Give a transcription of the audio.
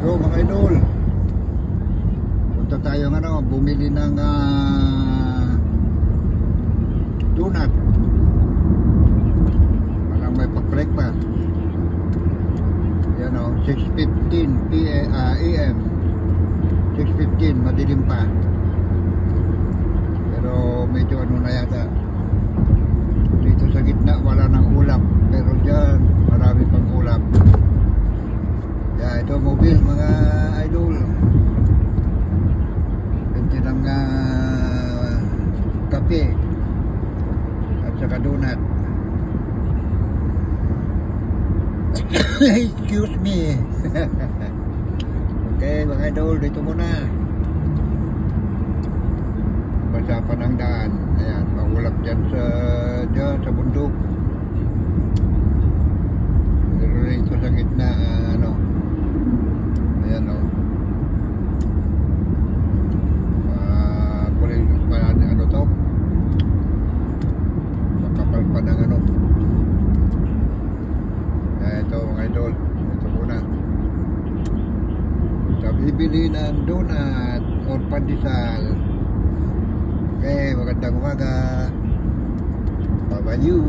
So mga idol, punta tayo bumili ng donut. Parang may pa-breakfast. Yan o, 6:15 AM. 6:15, madilim pa. Pero medyo na yata. Dito sa gitna wala nang ulap, pero dyan marami pang ulap. Ito mobile mga idol. Bente ng kape at saka donut. Excuse me. Okay mga idol, dito muna. Basa pa ng daan. Ayan, maulap dyan sa bundok. Pero dito sa gitna ayan o. Makapal pa ng ito mga idol, ito muna. Bibili ng donut or pandesal. Okay, magandang umaga. Bye-bye you.